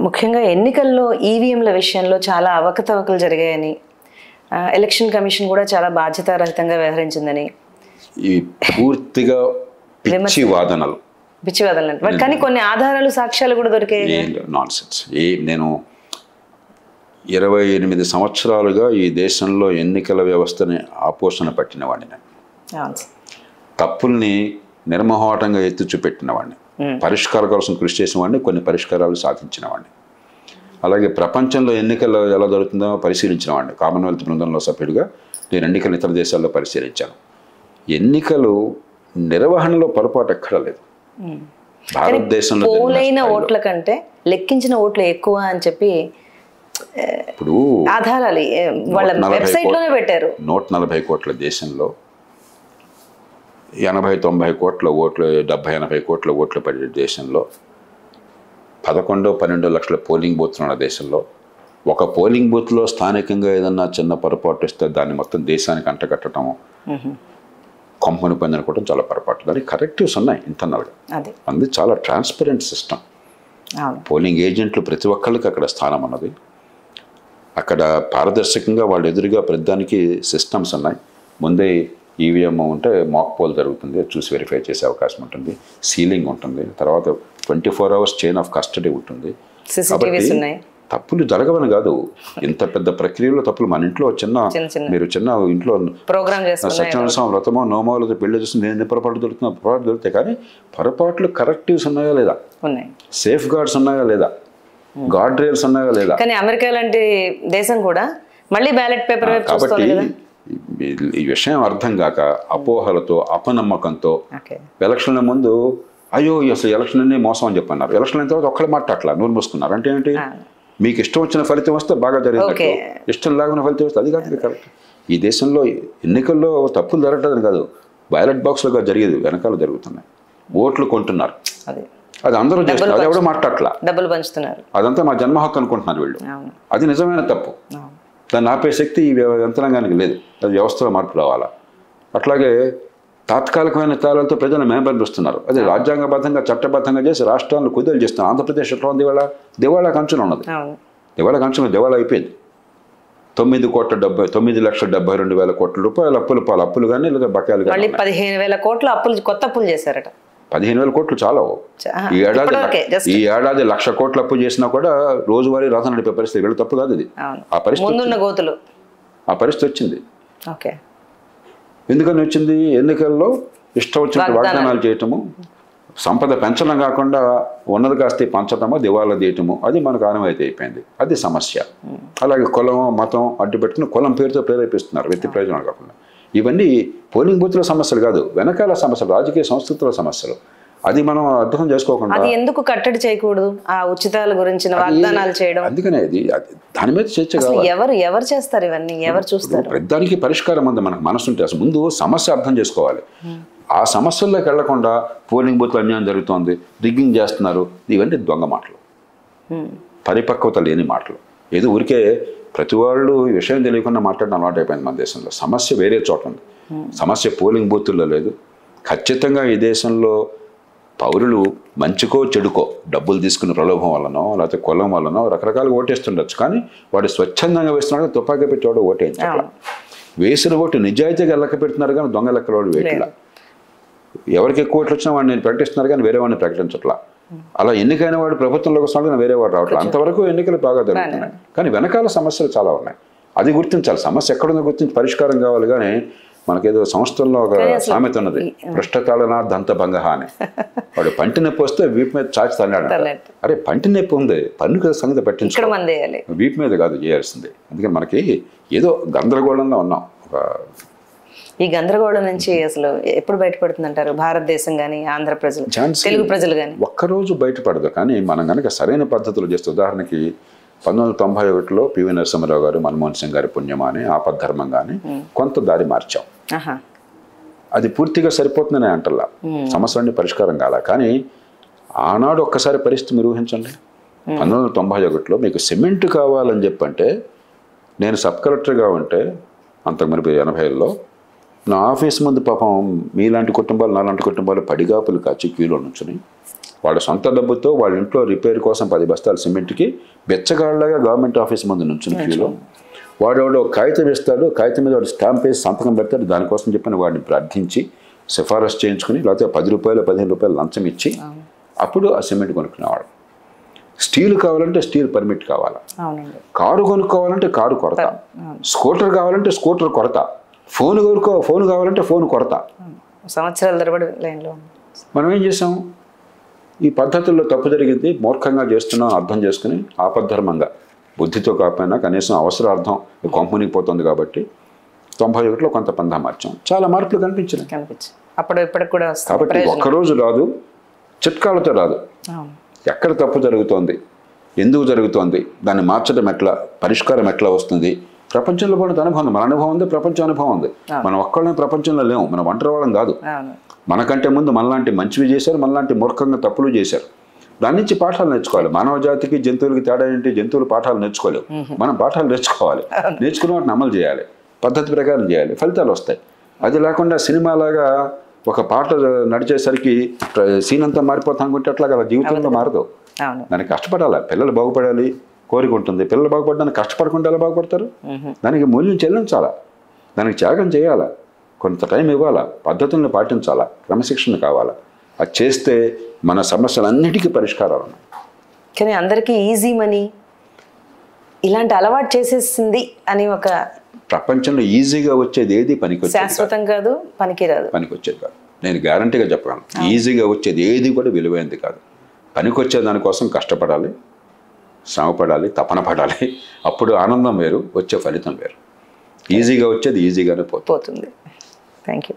ముఖ్యంగా ఎన్నికల్లో ఈవీఎంల విషయంలో చాలా అవకతవకలు జరిగాయని, ఎలక్షన్ కమిషన్ కూడా చాలా బాధ్యతారహితంగా వ్యవహరించిందని ఈ పూర్తిగా పిచ్చి వాదనలు అంటే, కానీ కొన్ని ఆధారాలు సాక్ష్యాలు కూడా దొరికాయి. Non sense. నేను 28 సంవత్సరాలుగా ఈ దేశంలో ఎన్నికల వ్యవస్థని ఆపోషణ పట్టిన వాడిని, తప్పుల్ని నిర్మోహమాటంగా ఎత్తి చూపెట్టిన వాడిని, పరిష్కారం కోసం కృషి చేసిన వాడిని, కొన్ని పరిష్కారాలు సాధించిన వాడిని. అలాగే ప్రపంచంలో ఎన్నికల్లో ఎలా జరుగుతుందో పరిశీలించిన వాడిని. కామన్వెల్త్ బృందంలో సభ్యుడిగా నేను ఎన్నికలు ఇతర దేశాల్లో పరిశీలించాను. ఎన్నికలు నిర్వహణలో పొరపాటు ఎక్కడా లేదు. భారతదేశంలో పోలైన ఓట్ల కంటే లెక్కించిన ఓట్లు ఎక్కువ అని చెప్పి ఇప్పుడు ఆధారాలు వాళ్ళ వెబ్సైట్లోనే పెట్టారు. 140 కోట్ల దేశంలో 80-90 కోట్ల ఓట్లు, 70-80 కోట్ల ఓట్లు పడే దేశంలో 11-12 లక్షల పోలింగ్ బూత్లు ఉన్న దేశంలో ఒక పోలింగ్ బూత్లో స్థానికంగా ఏదన్నా చిన్న పొరపాటు ఇస్తే దాన్ని మొత్తం దేశానికి అంటగట్టడం, కంపెనీ పని అనుకోవడం చాలా పొరపాటు. దానికి కరెక్టివ్స్ ఉన్నాయి ఇంటర్నల్గా. అది చాలా ట్రాన్స్పరెంట్ సిస్టమ్. పోలింగ్ ఏజెంట్లు ప్రతి ఒక్కళ్ళకి అక్కడ స్థానం ఉన్నది. అక్కడ పారదర్శకంగా వాళ్ళు ఎదురుగా ప్రతిదానికి సిస్టమ్స్ ఉన్నాయి. ముందే ఈవీఎం ఉంటే మాక్ పోల్ జరుగుతుంది, చూసి వెరిఫై చేసే అవకాశం ఉంటుంది. సీలింగ్ ఉంటుంది, తర్వాత 24 hours చైన్ ఆఫ్ కస్టడీ ఉంటుంది. తప్పులు జరగవని కాదు, ఇంత పెద్ద ప్రక్రియలో తప్పులు మన ఇంట్లో మీరు చిన్న ఇంట్లో సత్యనారాయణ వ్రతమో నోమాలతో పెళ్లి చేస్తుంది, ఎన్ని పొరపాటు దొరుకుతాయి. కానీ పొరపాట్లు కరెక్టివ్స్ ఉన్నాయా లేదా, సేఫ్ గార్డ్స్ ఉన్నాయా లేదా, గార్డ్ రేల్స్ ఉన్నాయా లేదా. కానీ అమెరికా లాంటి దేశం కూడా మళ్ళీ బ్యాలెట్ పేపర్ కాబట్టి ఈ విషయం అర్థం కాక అపోహలతో అపనమ్మకంతో ఎలక్షన్ల ముందు అయ్యో అసలు ఎలక్షన్ అన్నీ మోసం అని చెప్పన్నారు. ఎలక్షన్ అయిన తర్వాత ఒక్కడే మాట్లాడలా, నోరు మూసుకున్నారు. అంటే ఏంటి, మీకు ఇష్టం వచ్చిన ఫలితం వస్తే బాగా జరిగింది, ఇష్టం లేకుండా ఫలితం వస్తే అది కాదు కరెక్ట్. ఈ దేశంలో ఎన్నికల్లో తప్పులు జరగట్లేదని కాదు, బ్యాలెట్ బాక్స్లుగా జరిగేది వెనకాల జరుగుతున్నాయి. ఓట్లు కొంటున్నారు, అది అందరూ చేస్తున్నారు, అది ఎవడో మాట్లాడట్లా, డబ్బులు పంచుతున్నారు, అదంతా మా జన్మ హక్కు అనుకుంటున్నారు వీళ్ళు. అది నిజమైన తప్పు. దాన్ని ఆపే శక్తి ఈ యంత్రాంగానికి లేదు. అది వ్యవస్థలో మార్పు రావాలా. అట్లాగే తాత్కాలికమైన తేడాలతో ప్రజలను మేంపనిపిస్తున్నారు. అది రాజ్యాంగబద్ధంగా చట్టబద్ధంగా చేసి రాష్ట్రాలను కుదేలు చేస్తున్నారు. ఆంధ్రప్రదేశ్ ఎట్లా ఉంది, దివాళా కంచులో ఉన్నది. దివాళా అయిపోయింది. 9,72,000 కోట్ల రూపాయలు అప్పులు కానీ లేదా బకాయిలు కానీ 15,000 కోట్ల అప్పులు, కొత్త అప్పులు చేశారట. 15,000 కోట్లు చాలా. ఈ ఏడాది 1,00,000 కోట్ల అప్పు చేసినా కూడా రోజువారీ రథం నడిపే పరిస్థితి. వీళ్ళు తప్పు కాదు ఇది. ఆ పరిస్థితి వచ్చింది. ఎందుకని వచ్చింది? ఎన్నికల్లో ఇష్టం వచ్చినట్టు వాగ్దానాలు చేయటము, సంపద పెంచడం కాకుండా ఉన్నది కాస్త పంచటము, దివాలా తీయటము, అది మనకు ఆనవాయితీ అయిపోయింది. అది సమస్య. అలాగే కులం మతం అడ్డు పెట్టుకుని కులం పేరుతో ప్రేరేపిస్తున్నారు, వ్యక్తి ప్రయోజనాలు కాకుండా. ఇవన్నీ పోలింగ్ బూత్ల సమస్యలు కాదు, వెనకాల సమస్యలు, రాజకీయ సంస్కృతుల సమస్యలు. అది మనం అర్థం చేసుకోకుండా అది ఎందుకు కట్టడి చేయకూడదు, ఆ ఉచితాల గురించి వాగ్దానాలు చేయడం. అందుకనే దాని మీద చర్చ కావాలి. ఎవరు చేస్తారు ఇవన్నీ, ఎవరు చూస్తారు? దానికి పరిష్కారం ఉంది మనకు మనసు ఉంటే. అసలు ముందు సమస్య అర్థం చేసుకోవాలి. ఆ సమస్యల్లోకి వెళ్లకుండా పోలింగ్ బూత్లో అన్యాయం జరుగుతోంది, రిగ్గింగ్ చేస్తున్నారు, ఇవన్నీ దొంగ మాటలు, పరిపక్వత లేని మాటలు. ఏదో ఊరికే ప్రతి వాళ్ళు ఈ విషయం తెలియకుండా మాట్లాడడం అలవాటు అయిపోయింది మన దేశంలో. సమస్య వేరే చోట ఉంది. సమస్య పోలింగ్ బూతుల్లో లేదు. ఖచ్చితంగా ఈ దేశంలో పౌరులు మంచికో చెడుకో డబ్బులు తీసుకున్న ప్రలోభం వల్లనో లేకపోతే కులం వల్లనో రకరకాలుగా ఓటేస్తుండొచ్చు. కానీ వాడు స్వచ్ఛందంగా వేస్తున్నాడు, తుపాకీ పెట్టేవాడు ఓటేయించాడు. వేసిన ఓటు నిజాయితీగా లెక్క పెడుతున్నారు కానీ దొంగ లెక్కల వాడు వేయట్లా. ఎవరికి ఎక్కువ ఓట్లు వచ్చినా వాడిని నేను ప్రకటిస్తున్నారు కానీ వేరే వాడిని ప్రకటించట్లా. అలా ఎన్నికైన వాడు ప్రభుత్వంలోకి వస్తున్నాడు కానీ వేరే వాడు రావట్లేదు. అంతవరకు ఎన్నికలు బాగా జరుగుతున్నాయి. కానీ వెనకాల సమస్యలు చాలా ఉన్నాయి. అది గుర్తించాలి. సమస్య ఎక్కడుందో గుర్తించి పరిష్కారం కావాలి. కానీ మనకేదో సంస్థల్లో ఒక సామెత ఉన్నది, పృష్ఠతాళన దంతభంగ అని. వాడు పంటి నొప్పి వస్తే వీపు మీద చాచి తన్నాడు. అరే పంటి నొప్పి ఉంది, పన్ను సంగతి పట్టించుకోవాలి, వీపు మీద కాదు చేయాల్సింది. అందుకని మనకి ఏదో గందరగోళంలో ఉన్నాం. ఈ గందరగోళం నుంచి అసలు ఎప్పుడు బయటపడుతుంది అంటారు భారతదేశం కానీ ఆంధ్ర ప్రజలు, తెలుగు ప్రజలు కానీ? ఒక్కరోజు బయటపడదు. కానీ మనం కనుక సరైన పద్ధతులు చేస్తే, ఉదాహరణకి 1991లో పివి నరసింహారావు గారు, మన్మోహన్ సింగ్ గారి పుణ్యమా అని ఆపద్ధర్మంగానే కొంత దారి మార్చాం. అది పూర్తిగా సరిపోతుందని అంటల్లా, సమస్యలన్నీ పరిష్కారం కాల. కానీ ఆనాడు ఒక్కసారి పరిస్థితి మీరు ఊహించండి. 1991లో మీకు సిమెంట్ కావాలని చెప్పంటే, నేను సబ్ కలెక్టర్గా ఉంటే అంతకు మరి 80లో నా ఆఫీస్ ముందు పాపం మీలాంటి కుటుంబాలు నాలాంటి కుటుంబాలు పడిగాపులు కాచి క్యూలో నుంచుని వాళ్ళ సొంత డబ్బుతో వాళ్ళ ఇంట్లో రిపేర్ కోసం 10 బస్తాల సిమెంట్కి బెచ్చగాళ్ళగా గవర్నమెంట్ ఆఫీస్ ముందు నుంచుని క్యూలో వాడు కాగితం ఇస్తాడు, కాగితం మీద వాడు స్టాంప్ వేసి సంతకం పెడతాడు. దానికోసం చెప్పిన వాడిని ప్రార్థించి సిఫారసు చేయించుకుని లేకపోతే 10 రూపాయలు 15 రూపాయలు లంచం ఇచ్చి అప్పుడు ఆ సిమెంట్ కొనుక్కునేవాడు. స్టీల్ కావాలంటే స్టీల్ పర్మిట్ కావాలా, కారు కొనుక్కోవాలంటే కారు కొరత, స్కూటర్ కావాలంటే స్కూటర్ కొరత, ఫోన్ కావాలంటే ఫోన్ కొరత. సంవత్సరాల తరబడి లైన్లో మనం ఏం చేసాం? ఈ పద్ధతుల్లో తప్పు జరిగింది, మూర్ఖంగా చేస్తున్నాం అర్థం చేసుకుని ఆపద్ధర్మంగా బుద్ధితో కాకపోయినా కనీసం అవసరార్థం కొంపనికి పోతుంది కాబట్టి 91లో కొంత పందా మార్చాం. చాలా మార్పులు కనిపించినాయి. అప్పుడు ఇప్పటికి కూడా కాబట్టి ఒక్కరోజు రాదు, చిట్కాలతో రాదు. ఎక్కడ తప్పు జరుగుతోంది, ఎందుకు జరుగుతోంది, దాన్ని మార్చడం ఎట్లా, పరిష్కారం ఎట్లా వస్తుంది. ప్రపంచంలో కూడా అనుభవం ఉంది, మన అనుభవం ఉంది, ప్రపంచ అనుభవం ఉంది. మనం ఒక్కళ్ళనే ప్రపంచంలో లేవు, మనం ఒంటరి వాళ్ళం కాదు. మనకంటే ముందు మనలాంటి మంచివి చేశారు, మనలాంటి మూర్ఖంగా తప్పులు చేశారు. దాని నుంచి పాఠాలు నేర్చుకోవాలి. మానవ జాతికి జంతువులకి తేడా ఏంటి? జంతువులు పాఠాలు నేర్చుకోలేవు, మనం పాఠాలు నేర్చుకోవాలి. నేర్చుకున్న వాటిని అమలు చేయాలి, పద్ధతి ప్రకారం చేయాలి, ఫలితాలు వస్తాయి. అది లేకుండా సినిమాలాగా ఒక పాట నడిచేసరికి సీన్ అంతా మారిపోతాం అనుకుంటే అట్లా కదా జీవితంలో మారదు. దానికి కష్టపడాలి, పిల్లలు బాగుపడాలి కోరిక ఉంటుంది. పిల్లలు బాగుపడడానికి కష్టపడకుండా ఎలా బాగుపడతారు? దానికి మూల్యం చెల్లించాలా, దానికి త్యాగం చేయాలా, కొంత టైం ఇవ్వాలా, పద్ధతులను పాటించాలా, క్రమశిక్షణ కావాలా. అది చేస్తే మన సమస్యలన్నిటికీ పరిష్కారాలు ఉన్నాయి. కానీ అందరికీ ఈజీ మనీ ఇలాంటి అలవాటు చేసేసింది అని ఒక ప్రపంచంలో ఈజీగా వచ్చేది ఏది పనికి శాశ్వతం కాదు, పనికి వచ్చేది కాదు. నేను గ్యారంటీగా చెప్పగలను. ఈజీగా వచ్చేది ఏది కూడా విలువైనది కాదు. పనికి వచ్చే దానికోసం కష్టపడాలి, శ్రమపడాలి, తపన పడాలి. అప్పుడు ఆనందం వేరు, వచ్చే ఫలితం వేరు. ఈజీగా వచ్చేది ఈజీగానే పోతుంది. Thank you.